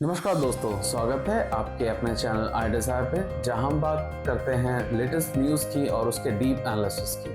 नमस्कार दोस्तों, स्वागत है आपके अपने चैनल आई डिजायर पे, जहां हम बात करते हैं लेटेस्ट न्यूज़ की और उसके डीप एनालिसिस की।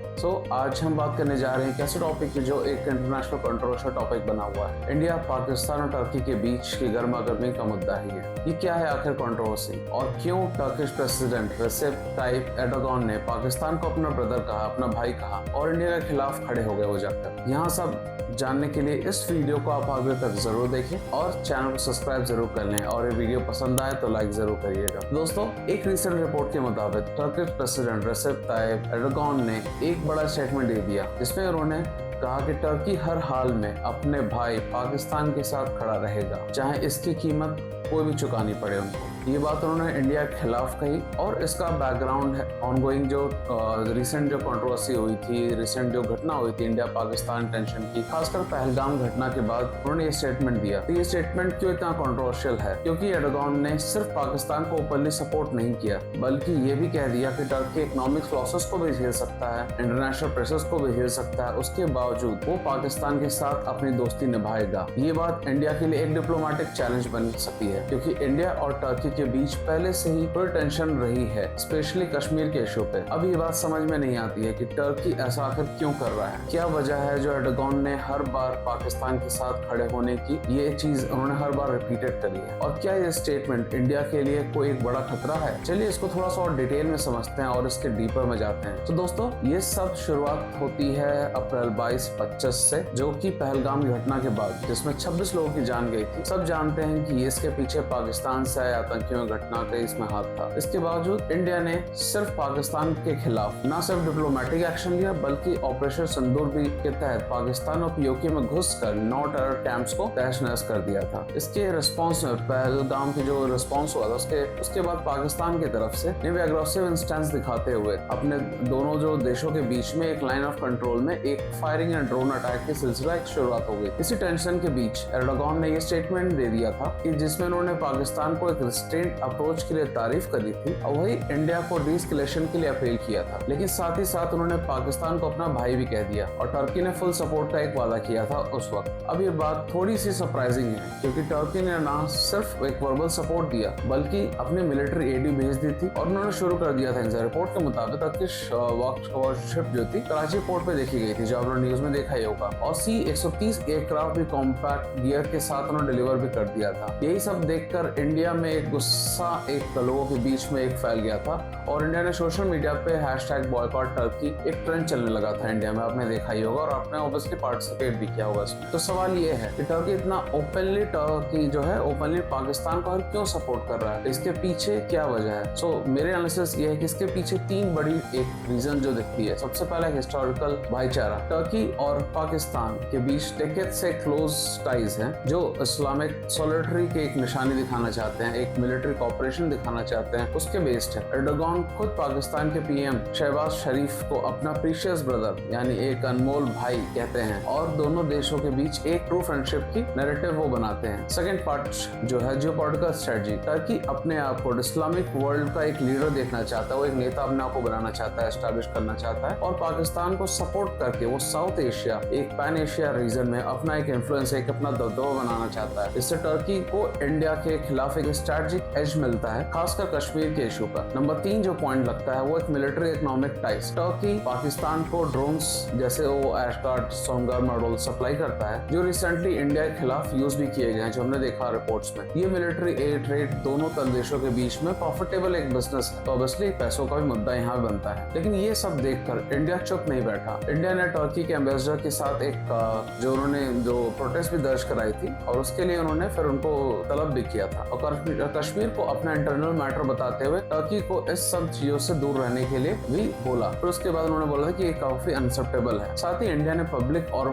आज हम बात करने जा रहे हैं एक ऐसे टॉपिक की जो एक इंटरनेशनल कंट्रोवर्शियल टॉपिक बना हुआ है। इंडिया, पाकिस्तान और टर्की के बीच की गर्मा गर्मी का मुद्दा है ये क्या है आखिर कंट्रोवर्सी, और क्यों Turkish president Recep type Erdogan ने पाकिस्तान को अपना ब्रदर कहा, अपना भाई कहा और इंडिया के खिलाफ खड़े हो गए वो जाकर। यहाँ सब जानने के लिए इस वीडियो को आप आगे तक जरूर देखें और चैनल को सब्सक्राइब जरूर कर लें, और ये वीडियो पसंद आए तो लाइक जरूर करिएगा। दोस्तों, एक रिसेंट रिपोर्ट के मुताबिक Turkish president Recep type Erdogan ने एक बड़ा स्टेटमेंट दे दिया, जिसमें उन्होंने कहा कि टर्की हर हाल में अपने भाई पाकिस्तान के साथ खड़ा रहेगा, चाहे इसकी कीमत कोई भी चुकानी पड़े उनको। ये बात उन्होंने इंडिया के खिलाफ कही, और इसका बैकग्राउंड है ऑनगोइंग जो रिसेंट जो कंट्रोवर्सी हुई थी, रिसेंट जो घटना हुई थी इंडिया पाकिस्तान टेंशन की, खासकर पहलगाम घटना के बाद उन्होंने ये स्टेटमेंट दिया। तो ये स्टेटमेंट क्यों इतना कंट्रोवर्शियल है? क्योंकि एर्दोगान ने सिर्फ पाकिस्तान को ओपनली सपोर्ट नहीं किया, बल्कि ये भी कह दिया कि टर्की इकोनॉमिक लॉसेस को भी झेल सकता है, इंटरनेशनल प्रेशर्स को भी झेल सकता है, उसके बावजूद वो पाकिस्तान के साथ अपनी दोस्ती निभाएगा। ये बात इंडिया के लिए एक डिप्लोमेटिक चैलेंज बन सकती है, क्योंकि इंडिया और टर्की के बीच पहले से ही थोड़ी टेंशन रही है, स्पेशली कश्मीर के इशू पे। अब ये बात समझ में नहीं आती है कि टर्की ऐसा आखिर क्यों कर रहा है। क्या वजह है जो एर्दोगान ने हर बार पाकिस्तान के साथ खड़े होने की ये चीज उन्होंने हर बार रिपीटेड करी है, और क्या ये स्टेटमेंट इंडिया के लिए कोई एक बड़ा खतरा है? चलिए इसको थोड़ा सा और डिटेल में समझते हैं और इसके डीपर में जाते हैं। तो दोस्तों, ये सब शुरुआत होती है अप्रैल 22-25 से, जो कि पहलगाम की घटना के बाद, जिसमें 26 लोगों की जान गई थी। सब जानते हैं कि इसके पीछे पाकिस्तान से आए आतंकियों की घटना का इसमें हाथ था। इसके बावजूद इंडिया ने सिर्फ पाकिस्तान के खिलाफ न सिर्फ डिप्लोमेटिक एक्शन लिया, बल्कि ऑपरेशन सिंदूर भी के तहत पाकिस्तान और पीओके में घुसकर 9 टेरर कैंप्स को तहस नहस कर दिया था। इसके रिस्पॉन्स में पहलगाम की जो रिस्पॉन्स हुआ था, उसके बाद पाकिस्तान की तरफ से एग्रेसिव इंस्टेंस दिखाते हुए अपने दोनों जो देशों के बीच में एक लाइन ऑफ कंट्रोल में एक फायरिंग एंड ड्रोन अटैक की सिलसिला एक शुरुआत हो गई। इसी टेंशन के बीच एर्दोगान ने ये स्टेटमेंट दे दिया था कि जिसमें उन्होंने पाकिस्तान को एक रिस्ट्रेंट अप्रोच के लिए तारीफ करी थी, और वही इंडिया को डीएस्केलेशन के लिए अपील किया था। लेकिन साथ ही साथ उन्होंने पाकिस्तान को अपना भाई भी कह दिया, और टर्की ने फुल सपोर्ट का एक वादा किया था उस वक्त। अब ये बात थोड़ी सी सरप्राइजिंग है, क्योंकि टर्की ने ना सिर्फ एक वर्बल सपोर्ट दिया, बल्कि अपनी मिलिट्री एड भी भेज दी थी, और उन्होंने शुरू कर दिया था। रिपोर्ट के मुताबिक टर्किश वॉरशिप जो थी कराची पोर्ट पे देखी गई थी, जो आपने न्यूज में देखा ही होगा, और C-130 एयरक्राफ्ट भी कॉम्पैक्ट गियर के साथ उन्होंने डिलीवर भी कर दिया था। यही सब देखकर इंडिया में एक गुस्सा एक लोगों के बीच में एक फैल गया था, और इंडिया ने सोशल मीडिया पे #बॉयकॉट टर्की एक ट्रेंड चलने लगा था इंडिया में, आपने देखा ही होगा, और आपने ऑब्वियसली पार्टिसिपेट भी किया होगा इसमें। तो सवाल ये है कि टर्की इतना ओपनली ओपनली पाकिस्तान को क्यों सपोर्ट कर रहा है? इसके पीछे क्या वजह है? मेरे एनालिसिस ये है कि इसके पीछे 3 बड़ी एक रीजन जो दिखती है। सबसे पहला हिस्टोरिकल भाईचारा। टर्की और पाकिस्तान के बीच डेकेड से क्लोज टाइज हैं, जो इस्लामिक सॉलिडरिटी के एक निशानी दिखाना चाहते हैं, एक मिलिट्री कॉपरेशन दिखाना चाहते हैं, उसके बेस्ड है। एर्दोगान खुद पाकिस्तान के पीएम शहबाज शरीफ को अपना प्रीशियस ब्रदर यानी एक अनमोल भाई कहते हैं, और दोनों देशों के बीच एक ट्रू फ्रेंडशिप की नैरेटिव वो बनाते हैं। सेकंड पार्ट जो है जियोपॉलिटिकल स्ट्रेटजी। टर्की अपने आप को इस्लामिक वर्ल्ड का एक लीडर देखना चाहता है, वो एक नेता अपने आप को बनाना चाहता है, एस्टैब्लिश करना चाहता है, और पाकिस्तान को सपोर्ट करके वो साउथ एशिया, एक पैन एशिया रीजन में अपना एक इन्फ्लुएंस, एक अपना दबदबा बनाना चाहता है। इससे टर्की को इंडिया के खिलाफ एक स्ट्रेटेजिक एज मिलता है, खासकर कश्मीर के इशू पर। नंबर 3 जो पॉइंट लगता है वो एक military economic ties. Turkey Pakistan को ड्रोन्स जैसे वो एशगार्ड सोनगर मॉडल सप्लाई करता है, जो रिसेंटली इंडिया के खिलाफ यूज भी किए गए हैं, जो हमने देखा रिपोर्ट्स में। ये मिलिट्री एड ट्रेड दोनों देशों के बीच में प्रॉफिटेबल एक बिजनेस है, तो ऑब्वियसली पैसों का भी मुद्दा यहाँ बनता है। लेकिन ये सब देखकर इंडिया चुप नहीं बैठा। इंडिया ने टर्की के एम्बेसडर के साथ एक जो उन्होंने जो प्रोटेस्ट भी दर्ज कराई थी, और उसके लिए उन्होंने फिर उनको तलब भी किया था, और कश्मीर को अपना इंटरनल मैटर बताते हुए टर्की को इस सब चीजों से दूर रहने के लिए भी बोला। फिर उसके बाद उन्होंने बोला कि ये काफी अनएक्सेप्टेबल है। साथ ही इंडिया ने पब्लिक और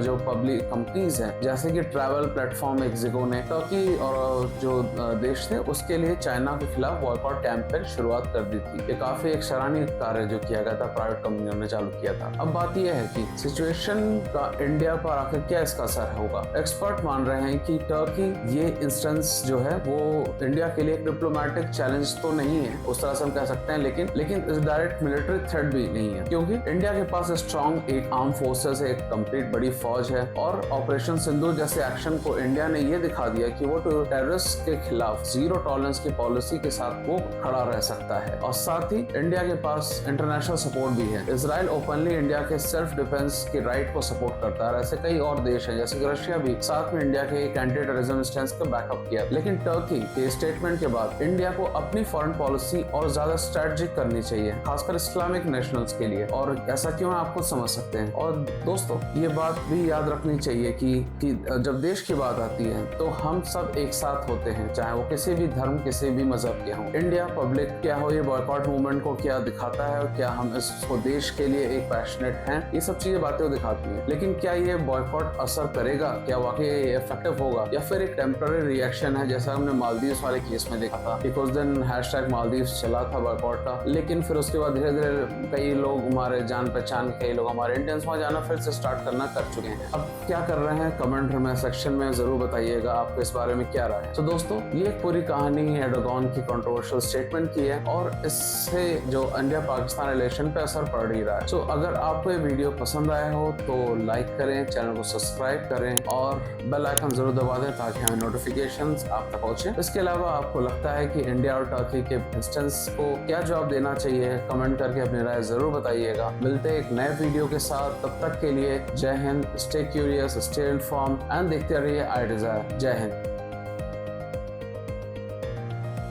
जो पब्लिक कंपनीज हैं, जैसे कि ट्रैवल प्लेटफॉर्म एक्सिगो ने टर्की और जो देश थे उसके लिए चाइना के खिलाफ बॉयकॉट कैंपेन शुरुआत कर दी थी। ये काफी एक सराहनीय कार्य जो किया गया था, प्राइवेट कंपनियों ने चालू किया था। अब बात यह है कि सिचुएशन का इंडिया पर आखिर क्या इसका असर होगा। एक्सपर्ट मान रहे हैं कि टर्की ये इंस्टेंस डिफेंस जो है वो इंडिया के लिए एक डिप्लोमेटिक चैलेंज तो नहीं है, उस तरह से हम कह सकते हैं, लेकिन इस डायरेक्ट मिलिट्री थ्रेट भी नहीं है, क्योंकि इंडिया के पास स्ट्रॉन्ग एक आर्म फोर्सेस है, एक कंप्लीट बड़ी फौज है, और ऑपरेशन सिंदूर जैसे एक्शन को इंडिया ने ये दिखा दिया कि वो टेररिस्ट के खिलाफ जीरो टॉलरेंस की पॉलिसी के साथ वो खड़ा रह सकता है। और साथ ही इंडिया के पास इंटरनेशनल सपोर्ट भी है। इजराइल ओपनली इंडिया के सेल्फ डिफेंस की राइट को सपोर्ट करता है। ऐसे कई और देश हैं, जैसे कि रशिया भी साथ में इंडिया के एक एंटी टेररिज्म स्टैंड का बैकअप किया। लेकिन टर्की के स्टेटमेंट के बाद इंडिया को अपनी फॉरेन पॉलिसी और ज्यादा स्ट्रेटेजिक करनी चाहिए, खासकर इस्लामिक नेशनल्स के लिए। और ऐसा क्यों है आप खुद समझ सकते हैं। और दोस्तों ये बात भी याद रखनी चाहिए कि जब देश की बात आती है तो हम सब एक साथ होते हैं, चाहे वो किसी भी धर्म किसी भी मजहब के हों। इंडिया पब्लिक क्या हो, ये बॉयकॉट मूवमेंट को क्या दिखाता है और क्या हम इसको देश के लिए एक पैशनेट हैं, ये सब चीजें बातें वो दिखाती हैं। लेकिन क्या ये बॉयकॉट असर करेगा, क्या वाकई इफेक्टिव होगा, या फिर एक टेम्पररी रिएक्शन है, जैसा हमने मालदीव्स वाले केस में देखा था कि कुछ दिन हैशटैग मालदीव्स चला था बॉयकॉट का, लेकिन फिर उसके बाद धीरे धीरे कई लोग हमारे जान पहचान कई लोग हमारे इंडियंस वहाँ जाना फिर से स्टार्ट करना कर चुके हैं। अब क्या कर रहे हैं कमेंट में सेक्शन में जरूर बताइएगा आपको इस बारे में क्या राय है। तो दोस्तों ये पूरी कहानी एर्डोगन की कंट्रोवर्शियल स्टेटमेंट की है और इससे जो इंडिया पाकिस्तान रिलेशन पे असर पड़ ही रहा है। तो अगर आपको ये वीडियो पसंद आया हो तो लाइक करें, चैनल को सब्सक्राइब करें और बेल आइकन जरूर दबा दें ताकि हमें नोटिफिकेशंस आप तक पहुंचे। इसके अलावा आपको लगता है कि इंडिया और टर्की के इंस्टेंस को क्या जवाब देना चाहिए, कमेंट करके अपनी राय जरूर बताइएगा। मिलते हैं एक नए वीडियो के साथ, तब तक के लिए जय Hind, stay curious, stay informed and देखते रहिए आई डिजायर। जय हिंद।